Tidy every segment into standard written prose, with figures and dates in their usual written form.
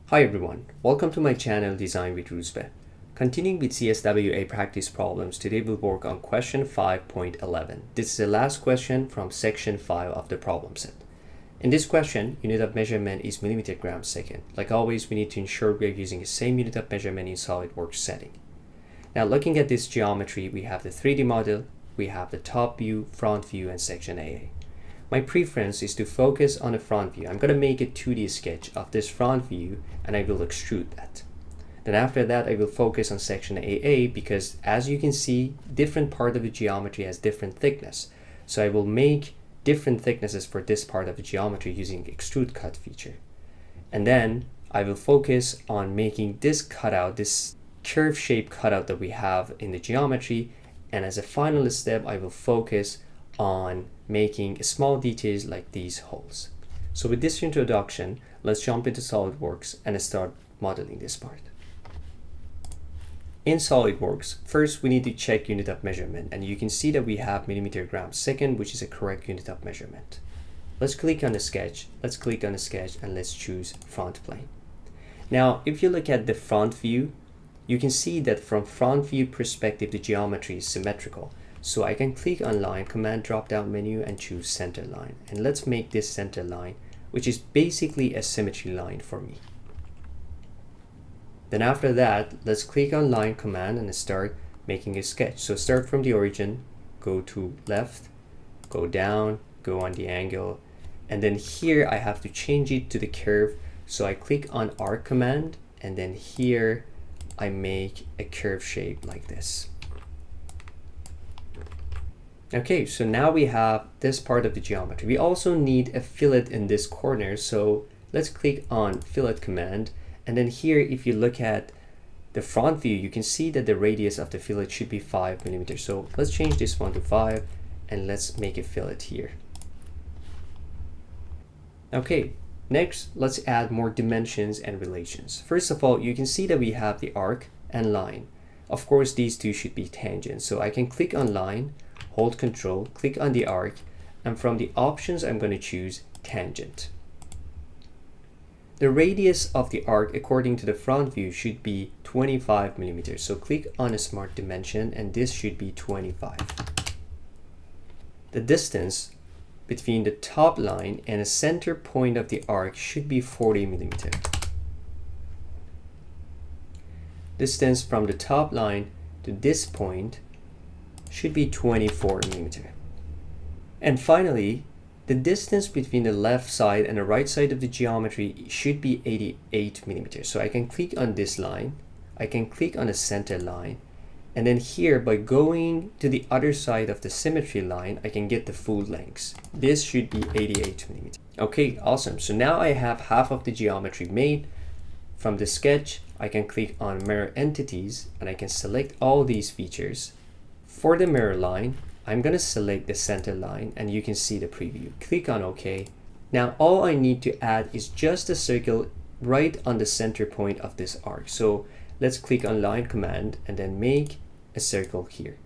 Hi everyone, welcome to my channel Design with Rusbe. Continuing with CSWA Practice Problems, today we'll work on question 5.11. This is the last question from section 5 of the problem set. In this question, unit of measurement is millimeter gram second. Like always, we need to ensure we are using the same unit of measurement in SolidWorks setting. Now looking at this geometry, we have the 3D model, we have the top view, front view, and section AA. My preference is to focus on the front view. I'm going to make a 2D sketch of this front view and I will extrude that. Then after that I will focus on section AA because as you can see, different part of the geometry has different thickness. So I will make different thicknesses for this part of the geometry using extrude cut feature. And then I will focus on making this cutout, this curve shape cutout that we have in the geometry. And as a final step, I will focus on making small details like these holes. So with this introduction, let's jump into SolidWorks and start modeling this part. In SolidWorks, first we need to check unit of measurement, and you can see that we have millimeter gram second, which is a correct unit of measurement. Let's click on the sketch, and let's choose front plane. Now, if you look at the front view, you can see that from front view perspective, the geometry is symmetrical. So I can click on line, command drop down menu and choose center line. And let's make this center line, which is basically a symmetry line for me. Then after that, let's click on line command and start making a sketch. So start from the origin, go to left, go down, go on the angle. And then here I have to change it to the curve. So I click on arc command and then here I make a curve shape like this. Okay, so now we have this part of the geometry. We also need a fillet in this corner, so let's click on fillet command. And then here, if you look at the front view, you can see that the radius of the fillet should be 5 millimeters. So let's change this one to 5 and let's make a fillet here. Okay, next, let's add more dimensions and relations. First of all, you can see that we have the arc and line. Of course, these two should be tangents. So I can click on line, hold control, click on the arc, and from the options, I'm going to choose tangent. The radius of the arc according to the front view should be 25 millimeters. So click on a smart dimension and this should be 25. The distance between the top line and the center point of the arc should be 40 millimeters. Distance from the top line to this point should be 24 millimeters. And finally, the distance between the left side and the right side of the geometry should be 88 millimeters. So I can click on this line, I can click on the center line, and then here by going to the other side of the symmetry line, I can get the full length. This should be 88 millimeters. Okay, awesome. So now I have half of the geometry made. From the sketch, I can click on mirror entities and I can select all these features. For the mirror line, I'm going to select the center line and you can see the preview. Click on OK. Now all I need to add is just a circle right on the center point of this arc. So let's click on line command and then make a circle here.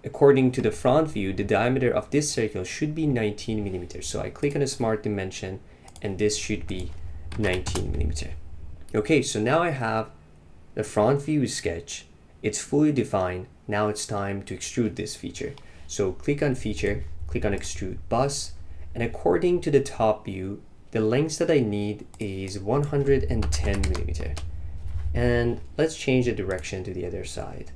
According to the front view, the diameter of this circle should be 19 millimeters. So I click on a smart dimension and this should be 19 millimeters. Okay, so now I have the front view sketch. It's fully defined. Now it's time to extrude this feature. So click on feature, click on extrude bus, and according to the top view, the length that I need is 110 millimeters. And let's change the direction to the other side.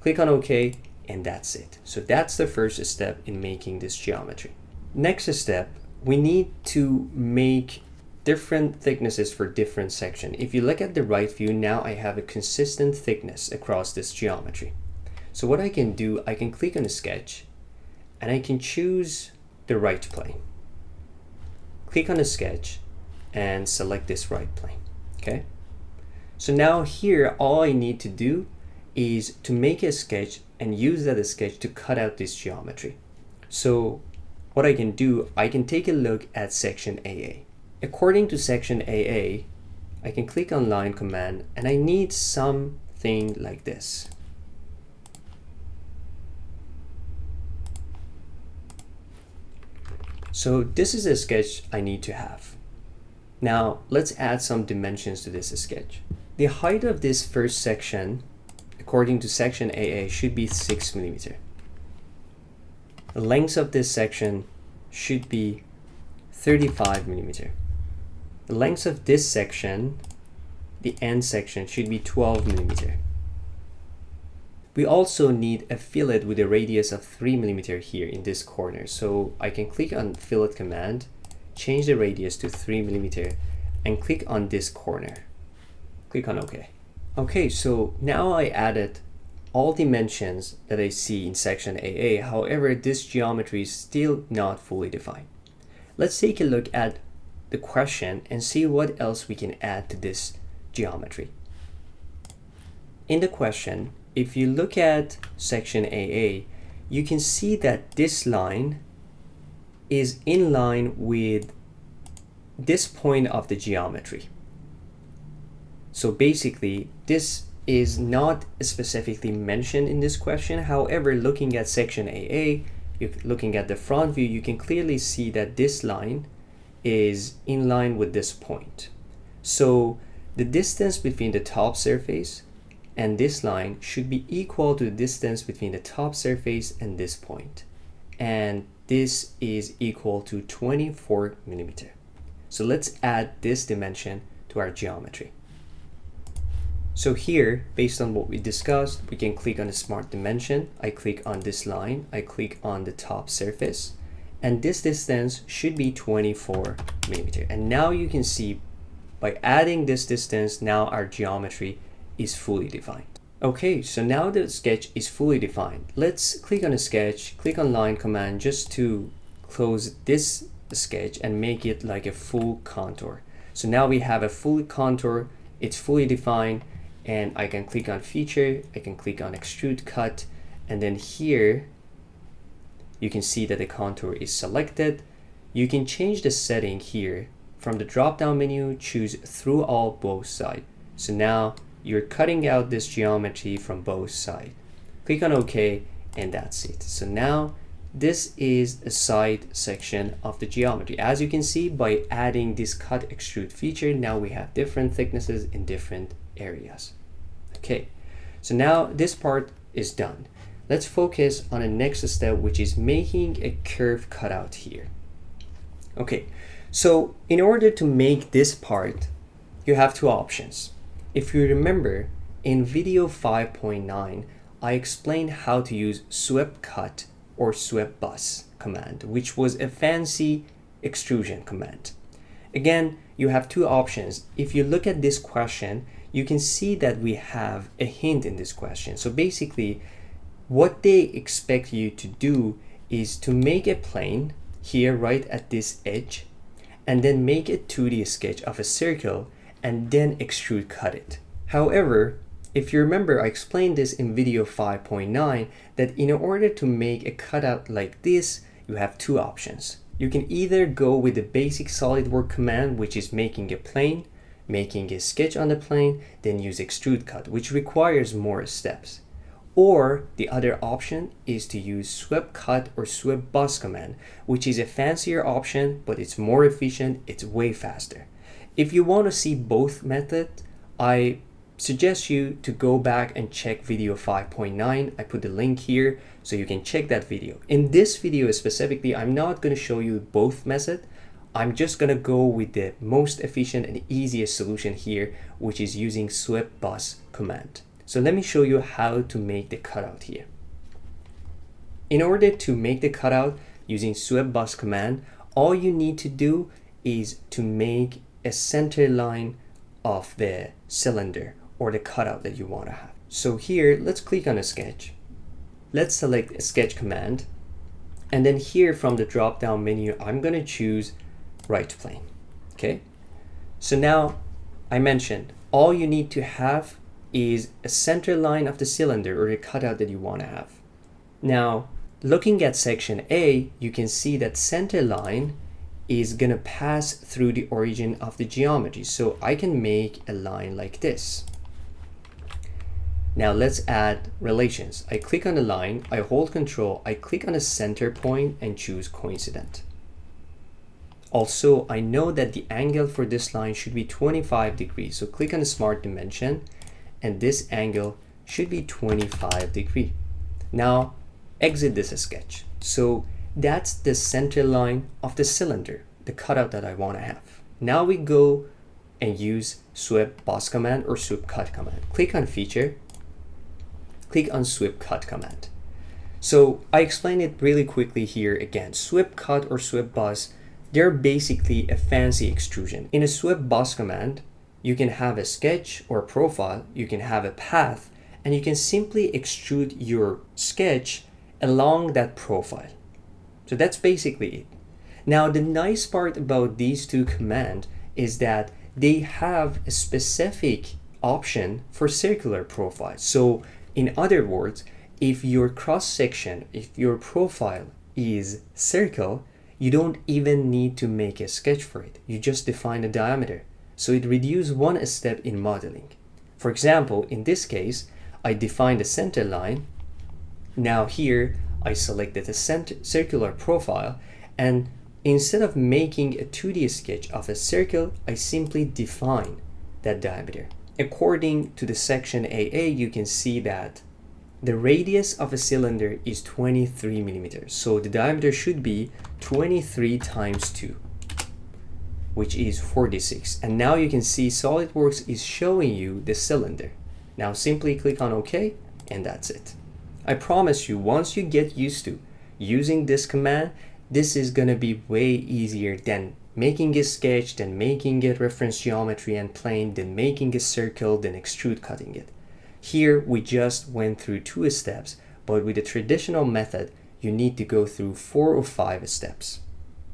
Click on OK, and that's it. So that's the first step in making this geometry. Next step, we need to make different thicknesses for different sections. If you look at the right view, now I have a consistent thickness across this geometry. So what I can do, I can click on the sketch and I can choose the right plane. Click on the sketch and select this right plane. Okay. So now here, all I need to do is to make a sketch and use that sketch to cut out this geometry. So what I can do, I can take a look at section AA. According to section AA, I can click on line command and I need something like this. So this is a sketch I need to have. Now let's add some dimensions to this sketch. The height of this first section, according to section AA, should be 6 mm. The length of this section should be 35 mm. The length of this section, the end section, should be 12 mm. We also need a fillet with a radius of 3 mm here in this corner. So I can click on fillet command, change the radius to 3 mm, and click on this corner. Click on OK. Okay, so now I added all dimensions that I see in section AA. However, this geometry is still not fully defined. Let's take a look at the question and see what else we can add to this geometry. In the question, if you look at section AA, you can see that this line is in line with this point of the geometry. So basically, this is not specifically mentioned in this question. However, looking at section AA, looking at the front view, you can clearly see that this line is in line with this point. So the distance between the top surface and this line should be equal to the distance between the top surface and this point. And this is equal to 24 mm. So let's add this dimension to our geometry. So here, based on what we discussed, we can click on the smart dimension. I click on this line, I click on the top surface, and this distance should be 24 mm. And now you can see by adding this distance, now our geometry is fully defined. Okay, so now the sketch is fully defined. Let's click on the sketch, click on line command just to close this sketch and make it like a full contour. So now we have a full contour, it's fully defined, and I can click on feature, I can click on extrude cut, and then here you can see that the contour is selected. You can change the setting here. From the drop down menu, choose through all both sides. So now you're cutting out this geometry from both sides. Click on OK, and that's it. So now this is a side section of the geometry. As you can see, by adding this cut extrude feature, now we have different thicknesses in different areas. Okay, so now this part is done. Let's focus on the next step, which is making a curve cutout here. Okay, so in order to make this part, you have two options. If you remember, in video 5.9, I explained how to use swept cut or swept bus command, which was a fancy extrusion command. Again, you have two options. If you look at this question, you can see that we have a hint in this question. So basically, what they expect you to do is to make a plane here right at this edge, and then make a 2D sketch of a circle, and then extrude cut it. However, if you remember, I explained this in video 5.9 that in order to make a cutout like this, you have two options. You can either go with the basic SolidWorks command, which is making a plane, making a sketch on the plane, then use extrude cut, which requires more steps. Or the other option is to use swept cut or swept bus command, which is a fancier option, but it's more efficient, it's way faster. If you want to see both methods, I suggest you to go back and check video 5.9. I put the link here so you can check that video. In this video specifically, I'm not going to show you both methods. I'm just going to go with the most efficient and easiest solution here, which is using swept bus command. So let me show you how to make the cutout here. In order to make the cutout using swept bus command, all you need to do is to make a center line of the cylinder or the cutout that you want to have. So here, let's click on a sketch. Let's select a sketch command. And then here from the drop down menu, I'm going to choose right plane. Okay. So now I mentioned all you need to have is a center line of the cylinder or the cutout that you want to have. Now, looking at section A, you can see that center line is going to pass through the origin of the geometry. So I can make a line like this. Now let's add relations. I click on the line, I hold control, I click on the center point and choose coincident. Also, I know that the angle for this line should be 25 degrees. So click on the Smart Dimension, and this angle should be 25 degrees. Now, exit this sketch. So that's the center line of the cylinder, the cutout that I want to have. Now we go and use sweep boss command or sweep cut command. Click on feature, click on sweep cut command. So I explained it really quickly here again. Sweep cut or sweep boss, they're basically a fancy extrusion. In a sweep boss command, you can have a sketch or a profile, you can have a path, and you can simply extrude your sketch along that profile. So that's basically it. Now, the nice part about these two commands is that they have a specific option for circular profiles. So in other words, if your cross section, if your profile is circle, you don't even need to make a sketch for it. You just define a diameter. So it reduces one step in modeling. For example, in this case, I defined a center line. Now here, I selected a circular profile, and instead of making a 2D sketch of a circle, I simply define that diameter. According to the section AA, you can see that the radius of a cylinder is 23 millimeters. So the diameter should be 23 times 2, which is 46. And now you can see SolidWorks is showing you the cylinder. Now simply click on OK, and that's it. I promise you, once you get used to using this command, this is going to be way easier than making a sketch, then making a reference geometry and plane, then making a circle, then extrude cutting it. Here we just went through 2 steps, but with the traditional method, you need to go through 4 or 5 steps.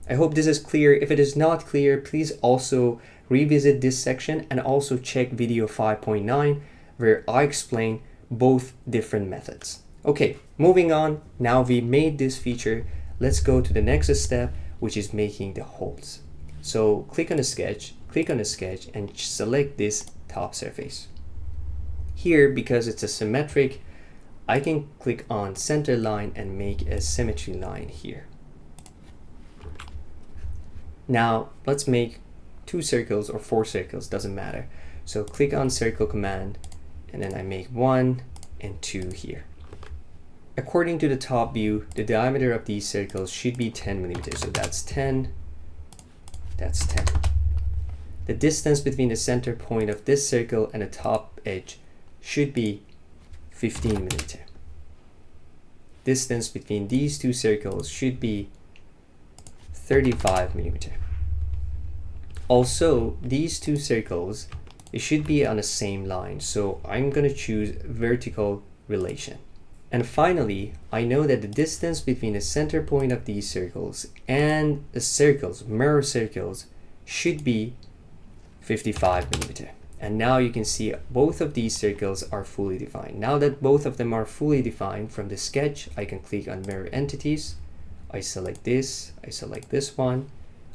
I hope this is clear. If it is not clear, please also revisit this section and also check video 5.9 where I explain both different methods. Okay, moving on. Now we made this feature. Let's go to the next step, which is making the holes. So click on the sketch, and select this top surface. Here, because it's a symmetric, I can click on center line and make a symmetry line here. Now let's make 2 circles or 4 circles, doesn't matter. So click on circle command, and then I make 1 and 2 here. According to the top view, the diameter of these circles should be 10 millimeters. So that's 10, that's 10. The distance between the center point of this circle and the top edge should be 15 millimeters. Distance between these 2 circles should be 35 millimeters. Also, these 2 circles, it should be on the same line. So I'm going to choose vertical relation. And finally, I know that the distance between the center point of these circles and the circles, mirror circles, should be 55 millimeters. And now you can see both of these circles are fully defined. Now that both of them are fully defined from the sketch, I can click on mirror entities. I select this one.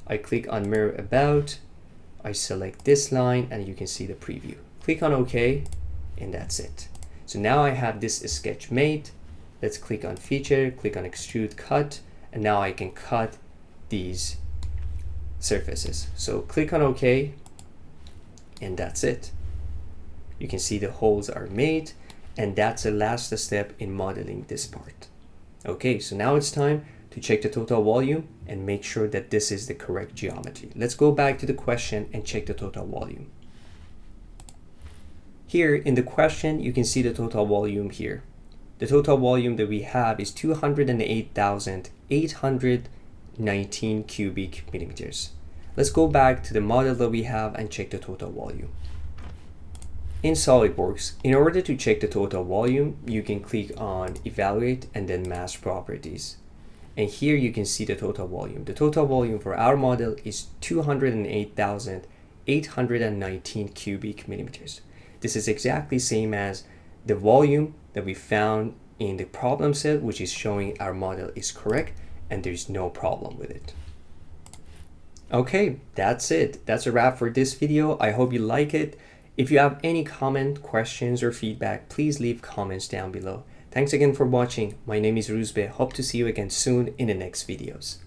I click on mirror about. I select this line, and you can see the preview. Click on OK, and that's it. So now I have this sketch made. Let's click on feature, click on extrude cut, and now I can cut these surfaces. So click on OK, and that's it. You can see the holes are made, and that's the last step in modeling this part. Okay, so now it's time to check the total volume and make sure that this is the correct geometry. Let's go back to the question and check the total volume. Here in the question, you can see the total volume here. The total volume that we have is 208,819 cubic millimeters. Let's go back to the model that we have and check the total volume. In SolidWorks, in order to check the total volume, you can click on Evaluate and then Mass Properties. And here you can see the total volume. The total volume for our model is 208,819 cubic millimeters. This is exactly same as the volume that we found in the problem set, which is showing our model is correct and there's no problem with it. Okay, that's it. That's a wrap for this video. I hope you like it. If you have any comment, questions, or feedback, please leave comments down below. Thanks again for watching. My name is Ruzbe. Hope to see you again soon in the next videos.